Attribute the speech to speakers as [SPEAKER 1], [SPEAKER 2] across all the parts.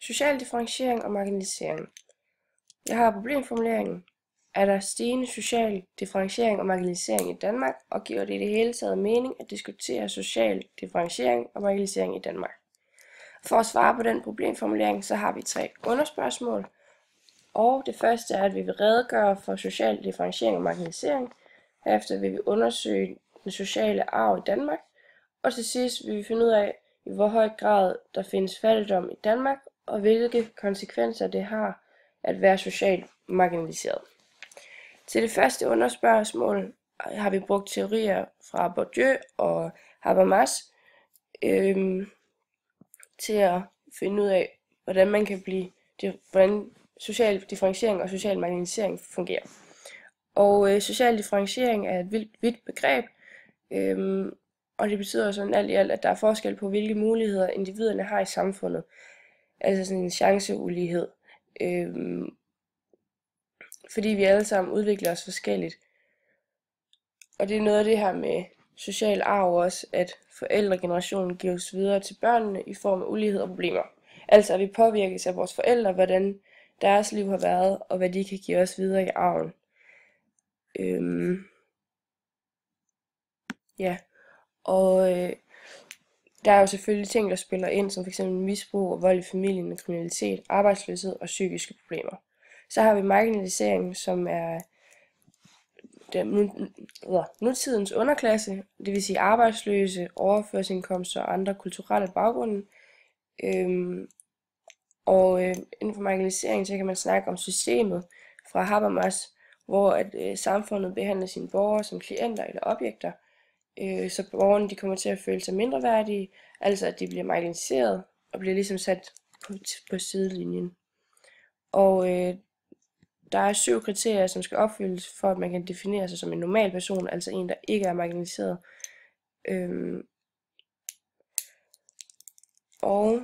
[SPEAKER 1] Social differentiering og marginalisering. Jeg har problemformuleringen. Er der stigende social differentiering og marginalisering i Danmark, og giver det i det hele taget mening at diskutere social differentiering og marginalisering i Danmark? For at svare på den problemformulering, så har vi 3 underspørgsmål. Og det første er, at vi vil redegøre for social differentiering og marginalisering. Herefter vil vi undersøge den sociale arv i Danmark. Og til sidst vil vi finde ud af, i hvor høj grad der findes fattigdom i Danmark, og hvilke konsekvenser det har at være socialt marginaliseret. Til det første underspørgsmål har vi brugt teorier fra Bourdieu og Habermas til at finde ud af, hvordan social differentiering og social marginalisering fungerer. Og social differentiering er et vidt begreb, og det betyder sådan alt i alt, at der er forskel på, hvilke muligheder individerne har i samfundet. Altså sådan en chanceulighed. Fordi vi alle sammen udvikler os forskelligt. Og det er noget af det her med social arv også, at forældregenerationen gives videre til børnene i form af ulighed og problemer. Altså at vi påvirkes af vores forældre, hvordan deres liv har været, og hvad de kan give os videre i arven. Og der er jo selvfølgelig ting, der spiller ind, som f.eks. misbrug og vold i familien, kriminalitet, arbejdsløshed og psykiske problemer. Så har vi marginalisering, som er nutidens underklasse, det vil sige arbejdsløse, overførselsindkomster og andre kulturelle baggrunde. Inden for marginalisering, så kan man snakke om systemet fra Habermas, hvor at samfundet behandler sine borgere som klienter eller objekter, så borgerne de kommer til at føle sig mindreværdige, altså at de bliver marginaliseret og bliver ligesom sat på sidelinjen. Og der er 7 kriterier, som skal opfyldes, for at man kan definere sig som en normal person, altså en, der ikke er marginaliseret. Og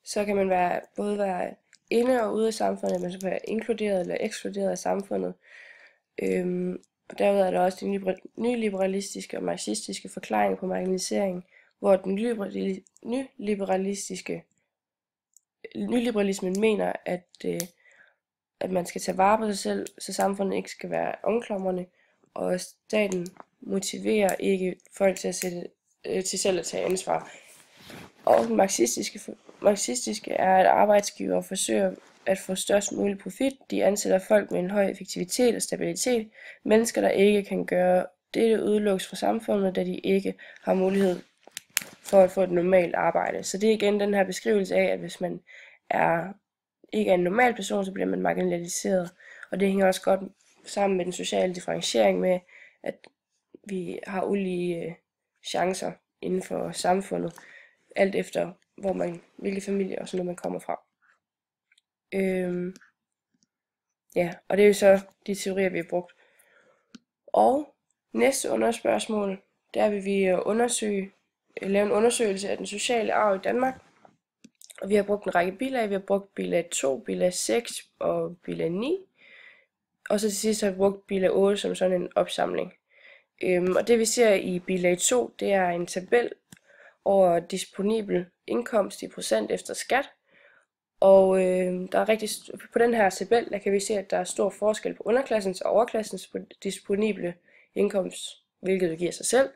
[SPEAKER 1] så kan man både være inde og ude af samfundet, man skal være inkluderet eller ekskluderet af samfundet. Og derudover er der også de nyliberalistiske og marxistiske forklaringer på marginalisering, hvor den nyliberalismen mener, at man skal tage vare på sig selv, så samfundet ikke skal være omklamrende, og staten motiverer ikke folk til selv at tage ansvar. Og den marxistiske er, at arbejdsgivere forsøger at få størst mulig profit. De ansætter folk med en høj effektivitet og stabilitet. Mennesker, der ikke kan gøre dette, udelukkes fra samfundet, da de ikke har mulighed for at få et normalt arbejde. Så det er igen den her beskrivelse af, at hvis man ikke er en normal person, så bliver man marginaliseret. Og det hænger også godt sammen med den sociale differentiering med, at vi har ulige chancer inden for samfundet, alt efter hvilke familie og sådan noget man kommer fra. Og det er jo så de teorier, vi har brugt. Og næste underspørgsmål, der vil vi lave en undersøgelse af den sociale arv i Danmark. Og vi har brugt en række bilag. Vi har brugt bilag 2, bilag 6 og bilag 9. Og så til sidst har vi brugt bilag 8 som sådan en opsamling. Og det vi ser i bilag 2, det er en tabel over disponibel indkomst i procent efter skat. Og på den her tabel, der kan vi se, at der er stor forskel på underklassens og overklassens disponible indkomst, hvilket giver sig selv.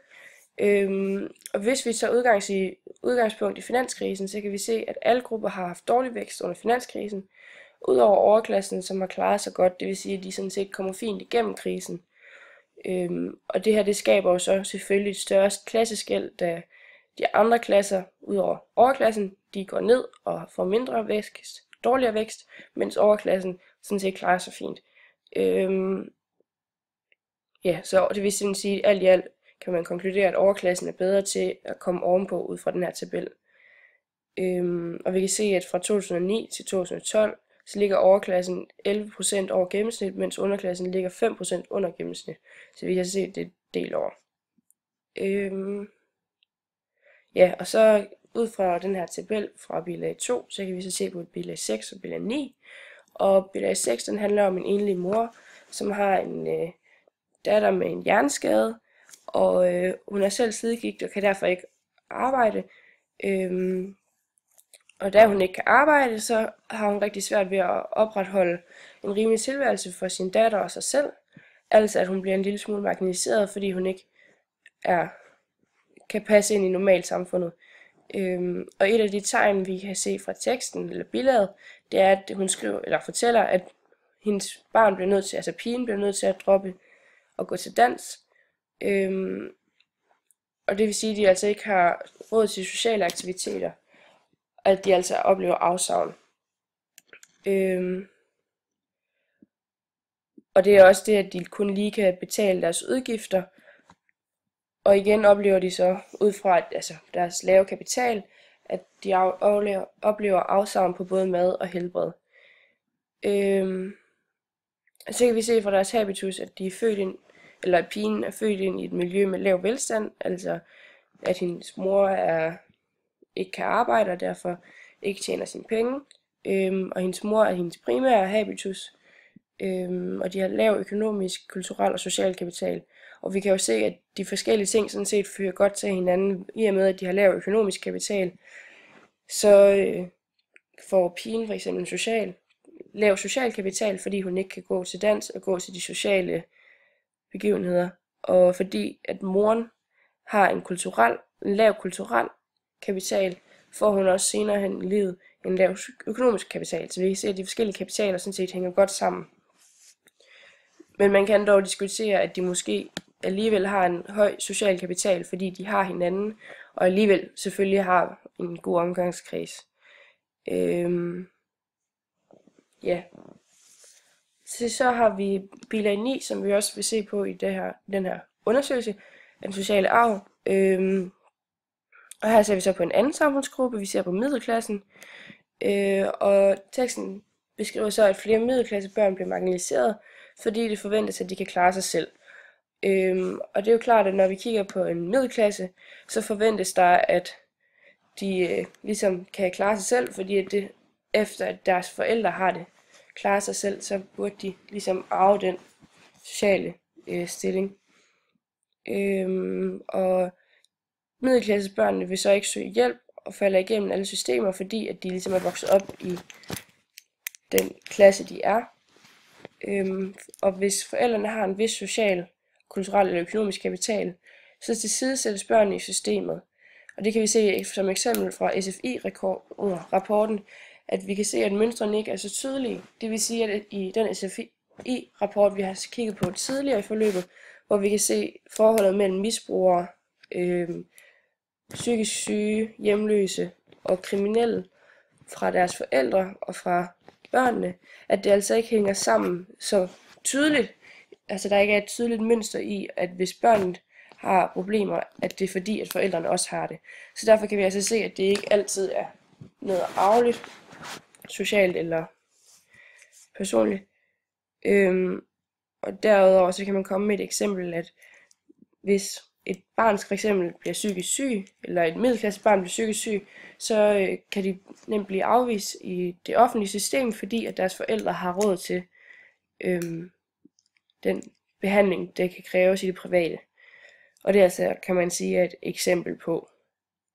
[SPEAKER 1] Og hvis vi tager udgangspunkt i finanskrisen, så kan vi se, at alle grupper har haft dårlig vækst under finanskrisen, udover overklassen, som har klaret sig godt, det vil sige, at de sådan set kommer fint igennem krisen. Og det her, det skaber jo så selvfølgelig et større klasseskel, da de andre klasser, udover overklassen, de går ned og får mindre vækst, dårligere vækst, mens overklassen sådan set klarer sig fint. Så det vil sådan sige, at alt i alt kan man konkludere, at overklassen er bedre til at komme ovenpå ud fra den her tabel. Og vi kan se, at fra 2009 til 2012, så ligger overklassen 11% over gennemsnit, mens underklassen ligger 5% under gennemsnit. Så vi kan se, at det er del over. Og så ud fra den her tabel fra bilag 2, så kan vi så se på bilag 6 og bilag 9. Og bilag 6, den handler om en enlig mor, som har en datter med en hjerneskade, og hun er selv slidgigt og kan derfor ikke arbejde. Og da hun ikke kan arbejde, så har hun rigtig svært ved at opretholde en rimelig tilværelse for sin datter og sig selv. Altså at hun bliver en lille smule marginaliseret, fordi hun ikke kan passe ind i normalsamfundet. Og et af de tegn, vi kan se fra teksten eller billedet, det er, at hun skriver eller fortæller, at hendes barn bliver nødt til, altså pigen bliver nødt til at droppe og gå til dans. Og det vil sige, at de altså ikke har råd til sociale aktiviteter, at de altså oplever afsavn. Og det er også det, at de kun lige kan betale deres udgifter. Og igen oplever de så, ud fra deres lave kapital, at de oplever afsavn på både mad og helbred. Så kan vi se fra deres habitus, at de er født ind, eller at pigen er født ind i et miljø med lav velstand, altså at hendes mor ikke kan arbejde og derfor ikke tjener sine penge, og hendes mor er hendes primære habitus, og de har lav økonomisk, kulturel og social kapital. Og vi kan jo se, at de forskellige ting sådan set fører godt til hinanden, i og med at de har lav økonomisk kapital. Så får pigen for eksempel lav social kapital, fordi hun ikke kan gå til dans og gå til de sociale begivenheder. Og fordi at moren har en lav kulturel kapital, får hun også senere hen i livet en lav økonomisk kapital. Så vi kan se, at de forskellige kapitaler sådan set hænger godt sammen. Men man kan dog diskutere, at de måske alligevel har en høj social kapital, fordi de har hinanden, og alligevel selvfølgelig har en god omgangskreds. Ja. Så har vi bilag 9, som vi også vil se på i den her undersøgelse af den sociale arv. Og her ser vi så på en anden samfundsgruppe, vi ser på middelklassen. Og teksten beskriver så, at flere middelklassebørn bliver marginaliseret, fordi det forventes, at de kan klare sig selv. Og det er jo klart, at når vi kigger på en middelklasse, så forventes der, at de ligesom kan klare sig selv, fordi at det, efter at deres forældre har det klare sig selv, så burde de ligesom arve den sociale stilling. Og middelklassebørnene vil så ikke søge hjælp og falder igennem alle systemer, fordi at de ligesom er vokset op i den klasse, de er. Og hvis forældrene har en vis social, kulturel eller økonomisk kapital, så tilsidesættes børnene i systemet. Og det kan vi se som eksempel fra SFI-rapporten, at vi kan se, at mønstrene ikke er så tydelige. Det vil sige, at i den SFI-rapport, vi har kigget på tidligere i forløbet, hvor vi kan se forholdet mellem misbrugere, psykisk syge, hjemløse og kriminelle fra deres forældre og fra børnene, at det altså ikke hænger sammen så tydeligt. Altså der ikke er et tydeligt mønster i, at hvis børnene har problemer, at det er fordi, at forældrene også har det. Så derfor kan vi altså se, at det ikke altid er noget arveligt, socialt eller personligt. Og derudover så kan man komme med et eksempel, at hvis et barn for eksempel bliver psykisk syg, eller et middelklassebarn bliver psykisk syg, så kan de nemt blive afvist i det offentlige system, fordi at deres forældre har råd til den behandling, der kan kræves i det private. Og det er altså, kan man sige, et eksempel på,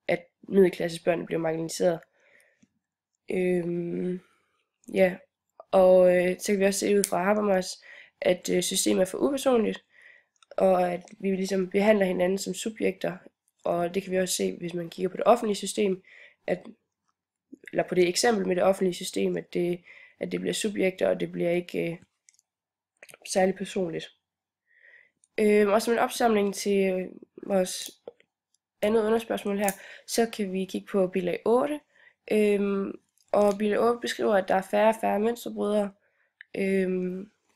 [SPEAKER 1] at middelklassebørn bliver marginaliseret. Ja, og så kan vi også se ud fra Habermas, at systemet er for upersonligt, og at vi ligesom behandler hinanden som subjekter, og det kan vi også se, hvis man kigger på det offentlige system, eller på det eksempel med det offentlige system, at det bliver subjekter, og det bliver ikke særlig personligt. Og som en opsamling til vores andet underspørgsmål her, så kan vi kigge på bilag 8. Og bilag 8 beskriver, at der er færre og færre mønsterbrydere.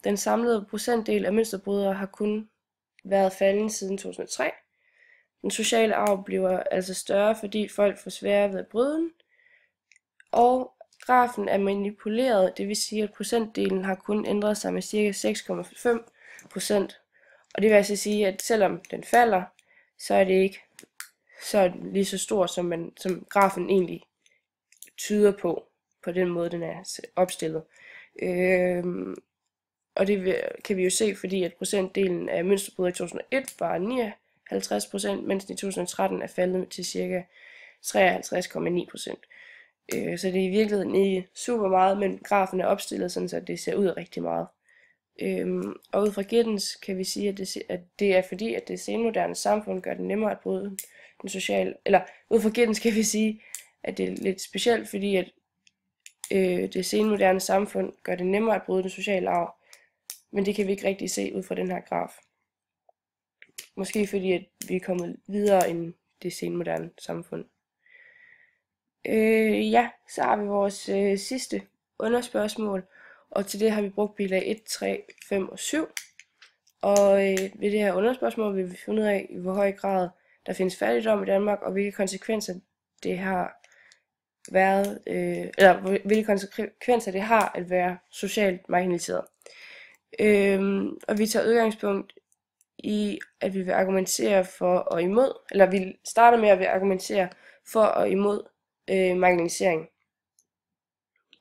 [SPEAKER 1] Den samlede procentdel af mønsterbrydere har kun været faldende siden 2003. Den sociale arv bliver altså større, fordi folk får sværere ved at bryde den. Og grafen er manipuleret, det vil sige, at procentdelen har kun ændret sig med ca. 6,5%. Og det vil altså sige, at selvom den falder, så er det ikke lige så stor, som grafen egentlig tyder på den måde, den er opstillet. Og det kan vi jo se, fordi at procentdelen af mønsterbrydere i 2001 var 59%, mens den i 2013 er faldet til ca. 53,9%. Så det er i virkeligheden ikke super meget, men grafen er opstillet sådan, så det ser ud rigtig meget. Og ud fra Giddens kan vi sige, at det er fordi, at det senmoderne samfund gør det nemmere at bryde den sociale, eller ud fra Giddens kan vi sige, at det er lidt specielt, fordi at det senmoderne samfund gør det nemmere at bryde den sociale arv, men det kan vi ikke rigtig se ud fra den her graf. Måske fordi, at vi er kommet videre end det senmoderne samfund. Ja, så har vi vores sidste underspørgsmål, og til det har vi brugt bilag 1, 3, 5 og 7. Og ved det her underspørgsmål vil vi finde ud af, i hvor høj grad der findes fattigdom i Danmark, og hvilke konsekvenser det har været, hvilke konsekvenser det har at være socialt marginaliseret. Og vi tager udgangspunkt i, at vi vil argumentere for og imod, eller vi starter med at vil argumentere for og imod marginalisering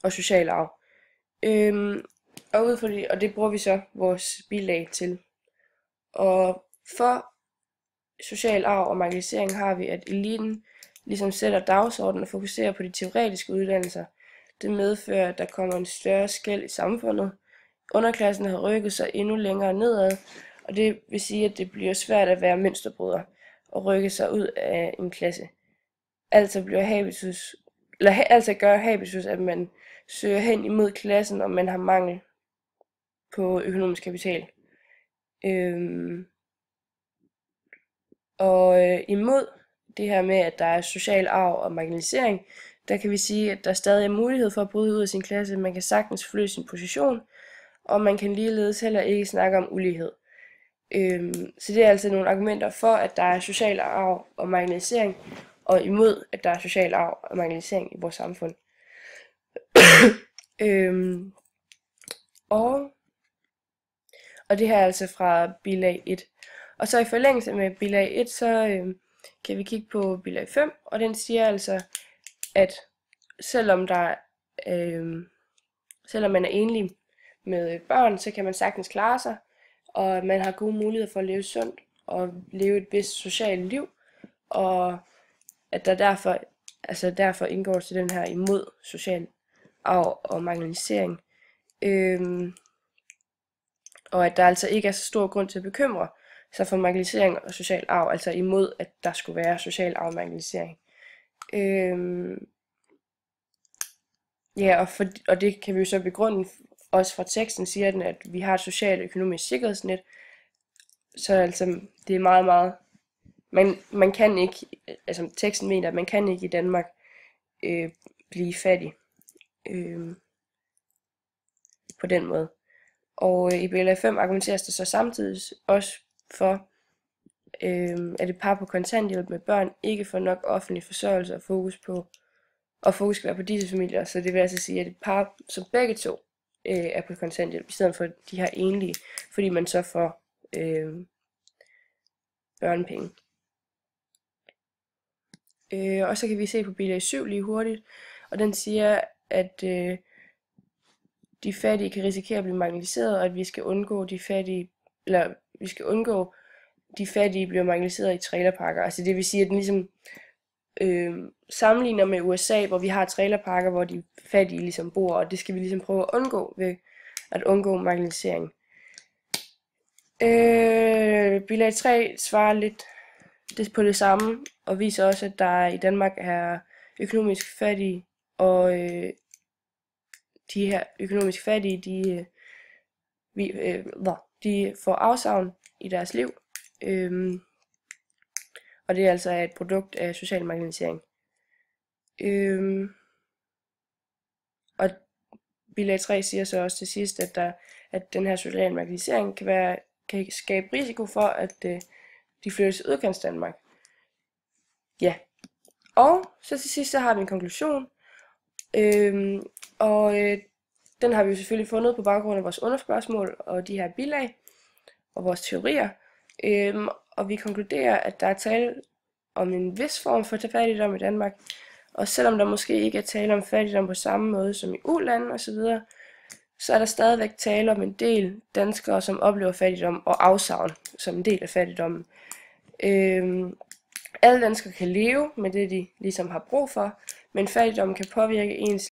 [SPEAKER 1] og social arv. Og ud fra det, og det bruger vi så vores bilag til. Og for social arv og marginalisering har vi, at eliten ligesom sætter dagsordenen og fokuserer på de teoretiske uddannelser. Det medfører, at der kommer en større skel i samfundet. Underklassen har rykket sig endnu længere nedad, og det vil sige, at det bliver svært at være mønsterbryder og rykke sig ud af en klasse. Altså gør habitus, at man søger hen imod klassen, og man har mangel på økonomisk kapital. Imod det her med, at der er social arv og marginalisering, der kan vi sige, at der stadig er mulighed for at bryde ud af sin klasse. Man kan sagtens flytte sin position, og man kan ligeledes heller ikke snakke om ulighed. Så det er altså nogle argumenter for, at der er social arv og marginalisering, og imod, at der er social arv og marginalisering i vores samfund. Og det her er altså fra bilag 1. Og så i forlængelse med bilag 1, så kan vi kigge på bilag 5, og den siger altså, at selvom man er enlig med børn, så kan man sagtens klare sig, og man har gode muligheder for at leve sundt og leve et vist socialt liv, og at der derfor indgår til den her imod social arv og marginalisering. Og at der altså ikke er så stor grund til at bekymre sig for marginalisering og social arv, altså imod at der skulle være social arv og marginalisering. Og det kan vi jo så begrunde også fra teksten, siger den, at vi har et socialt og økonomisk sikkerhedsnet. Så altså, det er meget, meget... Man kan ikke, altså teksten mener, at man kan ikke i Danmark blive fattig på den måde. Og i bilag 5 argumenteres der så samtidig også for, at et par på kontanthjælp med børn ikke får nok offentlig forsørgelse og fokus skal være på disse familier. Så det vil altså sige, at et par, som begge to er på kontanthjælp, i stedet for de her enlige, fordi man så får børnepenge. Og så kan vi se på bilag 7 lige hurtigt, og den siger, at de fattige kan risikere at blive marginaliseret, og at vi skal undgå de fattige bliver marginaliseret i trailerparker. Altså det vil sige, at den ligesom sammenligner med USA, hvor vi har trailerparker, hvor de fattige ligesom bor, og det skal vi ligesom prøve at undgå ved at undgå marginalisering. Bilag 3 svarer lidt på det samme, og viser også, at der i Danmark er økonomisk fattige, og de her økonomisk fattige, de får afsavn i deres liv, og det er altså et produkt af social marginalisering. Og bilag 3 siger så også til sidst, at den her social marginalisering kan skabe risiko for, at de flytter til udkantsdanmark. Ja. Og så til sidst så har vi en konklusion. Den har vi jo selvfølgelig fundet på baggrund af vores underspørgsmål og de her bilag og vores teorier. Og vi konkluderer, at der er tale om en vis form for fattigdom i Danmark. Og selvom der måske ikke er tale om fattigdom på samme måde som i U-lande osv., så er der stadigvæk tale om en del danskere, som oplever fattigdom og afsavn som en del af fattigdommen. Alle danskere kan leve med det, de ligesom har brug for, men fattigdom kan påvirke ens